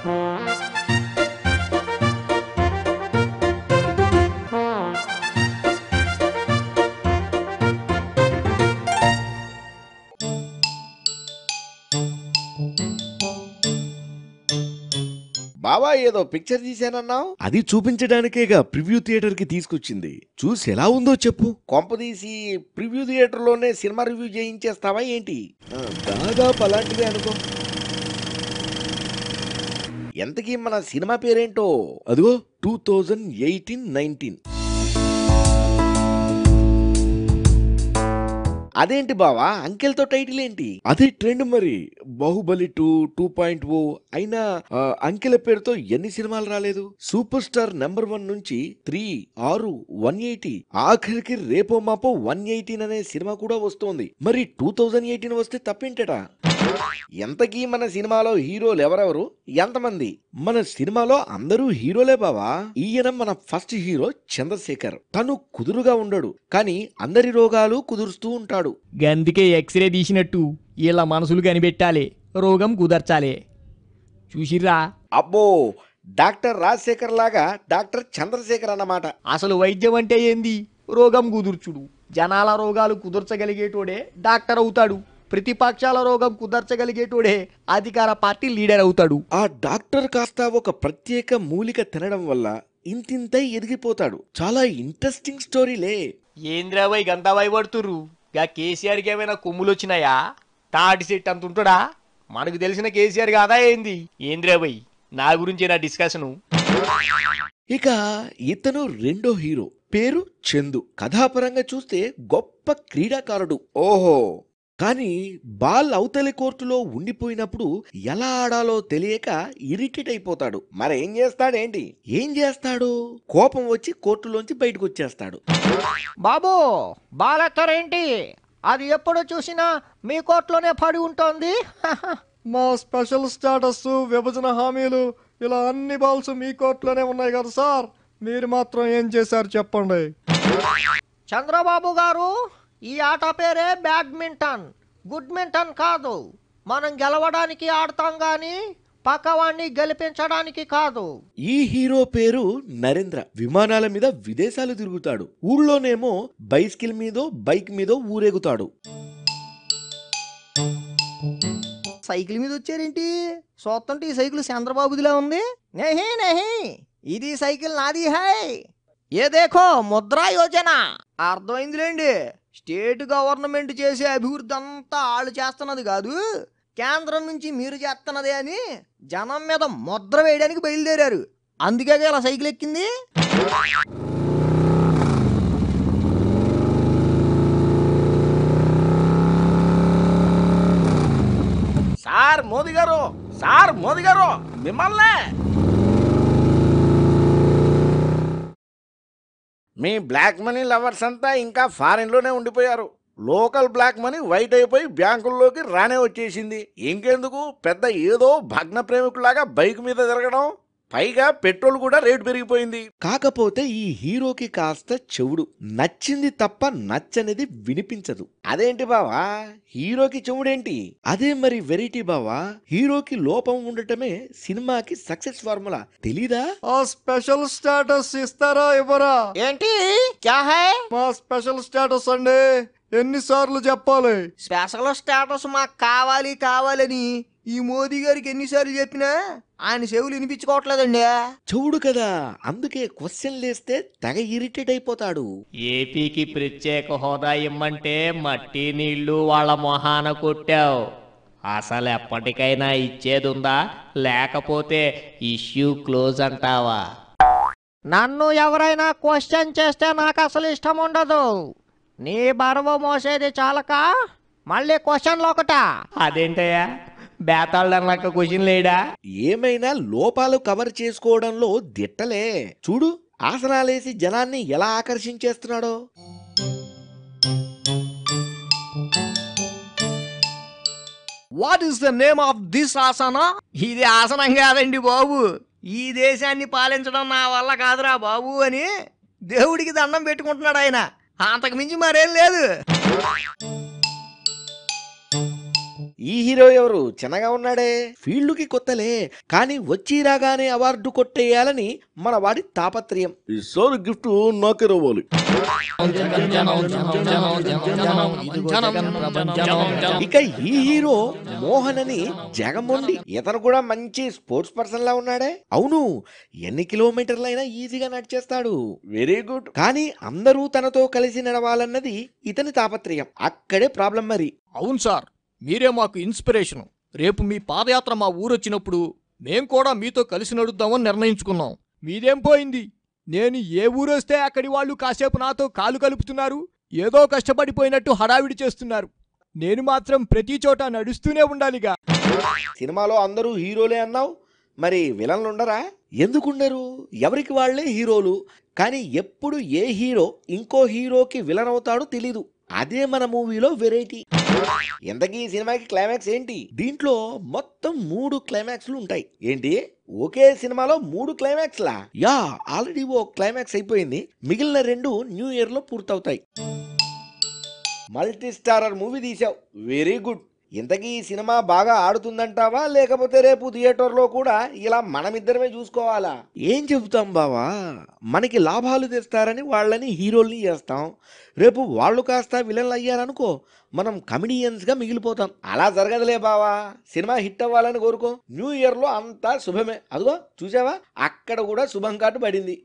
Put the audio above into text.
బావా ఏదో పిక్చర్ తీసానన్నావు? అది చూపించడానికేగా ప్రివ్యూ థియేటర్ కి తీసుకొచ్చింది. చూసి ఎలా ఉందో చెప్పు. కొంపదీసి ప్రివ్యూ థియేటర్ లోనే సినిమా రివ్యూ చేయించేస్తావా ఏంటి? దాదాపు అలాంటిదే అనుకో. ఎంతకీ మన సినిమా పేరేంటో? అదిగో 2018-19. అదేంటి బావా అంకెల్తో టైటిల్ ఏంటి? అదే ట్రెండ్ మరి. బాహుబలి 2, 2.0 అయినా అంకెల పేరుతో ఎన్ని సినిమాలు రాలేదు? సూపర్ స్టార్ నెంబర్ 1 నుంచి 3, 6, 180 ఆఖరికి రేపో మాపో 118 అనే సినిమా కూడా వస్తోంది. మరి 2018 వస్తే తప్పేంటడా? ఎంతకీ మన సినిమాలో హీరోలు ఎవరెవరు, ఎంతమంది? మన సినిమాలో అందరూ హీరోలే బావా. ఈయన మన ఫస్ట్ హీరో చంద్రశేఖర్. తను కుదురుగా ఉండడు, కానీ అందరి రోగాలు కుదురుస్తూ ఉంటాడు. గందుకే ఎక్స్రే తీసినట్టు ఇలా మనసులు కనిపెట్టాలి, రోగం కుదర్చాలి. చూసిర్రా? అబ్బో, డాక్టర్ రాజశేఖర్ లాగా డాక్టర్ చంద్రశేఖర్ అన్నమాట. అసలు వైద్యం అంటే ఏంది? రోగం కుదుర్చుడు. జనాల రోగాలు కుదర్చగలిగేటోడే డాక్టర్ అవుతాడు. ప్రతిపక్షాల రోగం కుదర్చగలిగేటోడే అధికార పార్టీ లీడర్ అవుతాడు. ఆ డాక్టర్ కాస్త ఒక ప్రత్యేక మూలిక తినడం వల్ల ఇంతింతై ఎదిగిపోతాడు. చాలా ఇంట్రెస్టింగ్ స్టోరీలే. ఏంద్రాబాయ్ గంతా భయపడుతుర్రు? గా కేసీఆర్కి ఏమైనా కొమ్ములు వచ్చినాయా? తాటి సెట్ అంత ఉంటాడా? మనకు తెలిసిన కేసీఆర్ కాదా ఏంది? ఏంద్రాబాయ్ నా గురించి నా డిస్కషను. ఇక ఇతను రెండో హీరో, పేరు చందు. కథాపరంగా చూస్తే గొప్ప క్రీడాకారుడు. ఓహో, కానీ బాల్ అవతలి కోర్టులో ఉండిపోయినప్పుడు ఎలా ఆడాలో తెలియక ఇరిటేట్ అయిపోతాడు. మరేం చేస్తాడేంటి? ఏం చేస్తాడు? కోపం వచ్చి కోర్టులోంచి బయటకు వచ్చేస్తాడు. బాబు బాలెత్తరేంటి? అది ఎప్పుడు చూసినా మీ కోర్టులోనే పడి ఉంటుంది. మా స్పెషల్ స్టేటస్, విభజన హామీలు ఇలా అన్ని బాల్స్ మీ కోర్టులోనే ఉన్నాయి కదా సార్. మీరు మాత్రం ఏం చేశారు చెప్పండి. చంద్రబాబు గారు, ఈ ఆట పేరే బ్యాడ్మింటన్. గుడ్మింటన్ కాదు. మనం గెలవడానికి ఆడతాం గాని పక్కవాణ్ణి గెలిపించడానికి కాదు. ఈ హీరో పేరు నరేంద్ర. విమానాల మీద విదేశాలు తిరుగుతాడు. ఊళ్ళోనేమో బైస్కిల్ మీదో బైక్ మీదో ఊరేగుతాడు. సైకిల్ మీద వచ్చారేంటి? చూస్తుంటే ఈ సైకిల్ చంద్రబాబుదిలా ఉంది. నెహి నెహి, ఇది సైకిల్ నాది. హై ఏ దేఖో ముద్రా యోజన. అర్థమైందిలేండి. స్టేట్ గవర్నమెంట్ చేసే అభివృద్ధి అంతా వాళ్ళు చేస్తున్నది కాదు, కేంద్రం నుంచి మీరు చేస్తున్నదే అని జనం మీద ముద్ర వేయడానికి బయలుదేరారు. అందుకే ఇలా సైకిల్ ఎక్కింది. సార్ మోదీ గారు, సార్ మోదీ గారు, మిమ్మల్నే. మీ బ్లాక్ మనీ లవర్స్ అంతా ఇంకా ఫారిన్ లోనే ఉండిపోయారు. లోకల్ బ్లాక్ మనీ వైట్ అయిపోయి బ్యాంకుల్లోకి రానే వచ్చేసింది. ఇంకెందుకు పెద్ద ఏదో భగ్న ప్రేమికులాగా బైక్ మీద తిరగడం? పైగా పెట్రోల్ కూడా రేటు పెరిగిపోయింది. కాకపోతే ఈ హీరోకి కాస్త చెవుడు. నచ్చింది తప్ప నచ్చనిది వినిపించదు. అదేంటి బావా, హీరోకి చెవుడేంటి? అదే మరి వెరైటీ బావా. హీరోకి లోపం ఉండటమే సినిమాకి సక్సెస్ ఫార్ములా. తెలీదా? ఆ స్పెషల్ స్టేటస్ ఇస్తారా ఇవ్వరా? ఏంటి? క్యా హై? మా స్పెషల్ స్టేటస్ అండి. ఎన్నిసార్లు చెప్పాలి? స్పెషల్ స్టేటస్ మాకు కావాలి కావాలని ఈ మోదీ గారికి ఎన్నిసార్లు చెప్పినా ఆయన చెవులు వినిపించుకోవట్లేదండి. చెవుడు కదా, అందుకే క్వశ్చన్ లేస్తే తెగ ఇరిటేట్ అయిపోతాడు. ఏపీకి ప్రత్యేక హోదా ఇమ్మంటే మట్టి నీళ్లు వాళ్ళ మొహాన కొట్టావు. అసలు ఎప్పటికైనా ఇచ్చేదుందా, లేకపోతే ఇష్యూ క్లోజ్ అంటావా? నన్ను ఎవరైనా క్వశ్చన్ చేస్తే నాకు అసలు ఇష్టం ఉండదు. నీ బరువు మోసేది చాలక మళ్ళీ క్వశ్చన్లు ఒకటా? అదేంటయ్యా, బేతాళన్నాక క్వశ్చన్ లేడా? ఏమైనా లోపాలు కవర్ చేసుకోవడంలో దిట్టలే. చూడు, ఆసనాలేసి జనాన్ని ఎలా ఆకర్షించేస్తున్నాడో. What is the name of this asana? ఇది ఆసనం కాదండి బాబు. ఈ దేశాన్ని పాలించడం నా వల్ల కాదురా బాబు అని దేవుడికి దండం పెట్టుకుంటున్నాడు ఆయన. అంతకు మించి మరేం లేదు. ఈ హీరో ఎవరు చిన్నగా ఉన్నాడే, ఫీల్డ్కి కొత్తలే, కానీ వచ్చి రాగానే అవార్డు కొట్టేయాలని మన వాడి తాపత్రయం. ఈసారి గిఫ్ట్ నాకే రావాలి. ఇక ఈ హీరో మోహన్ అని జగమొండి, ఇతను కూడా మంచి స్పోర్ట్స్ పర్సన్ లా ఉన్నాడే. అవును, ఎన్ని కిలోమీటర్లైనా ఈజీగా నడిచేస్తాడు. Very good. కానీ అందరూ తనతో కలిసి నడవాలన్నది ఇతని తాపత్రయం. అక్కడే ప్రాబ్లం మరి. అవును సార్, మీరే మాకు ఇన్స్పిరేషన్. రేపు మీ పాదయాత్ర మా ఊరొచ్చినప్పుడు మేం కూడా మీతో కలిసి నడుద్దామని నిర్ణయించుకున్నాం. మీదేం పోయింది? నేను ఏ ఊరొస్తే అక్కడి వాళ్ళు కాసేపు నాతో కాలు కలుపుతున్నారు, ఏదో కష్టపడిపోయినట్టు హడావిడి చేస్తున్నారు. నేను మాత్రం ప్రతి చోట నడుస్తూనే ఉండాలిగా. సినిమాలో అందరూ హీరోలే అన్నావు, మరి విలన్లు ఉండరా? ఎందుకుండరు? ఎవరికి వాళ్లే హీరోలు. కానీ ఎప్పుడు ఏ హీరో ఇంకో హీరోకి విలన్ అవుతాడో తెలీదు. అదే మన మూవీలో వెరైటీ. ఎంతకీ ఈ సినిమాకి క్లైమాక్స్ ఏంటి? దీంట్లో మొత్తం 3 క్లైమాక్స్లు ఉంటాయి. ఏంటి, ఒకే సినిమాలో 3 క్లైమాక్స్లా? యా, ఆల్రెడీ ఓ క్లైమాక్స్ అయిపోయింది. మిగిలిన 2 న్యూ ఇయర్ లో పూర్తవుతాయి. మల్టీ స్టారర్ మూవీ తీసావు, వెరీ గుడ్. ఇంతకీ ఈ సినిమా బాగా ఆడుతుందంటావా, లేకపోతే రేపు థియేటర్లో కూడా ఇలా మనమిద్దరమే చూసుకోవాలా? ఏం చెబుతాం బావా, మనకి లాభాలు తెస్తారని వాళ్ళని హీరోల్ని చేస్తాం. రేపు వాళ్ళు కాస్త విలన్లు అయ్యారనుకో, మనం కమెడియన్స్గా మిగిలిపోతాం. అలా జరగదులే బావా. సినిమా హిట్ అవ్వాలని కోరుకో. న్యూ ఇయర్లో అంతా శుభమే. అదిగో చూసావా, అక్కడ కూడా శుభం కార్డు పడింది.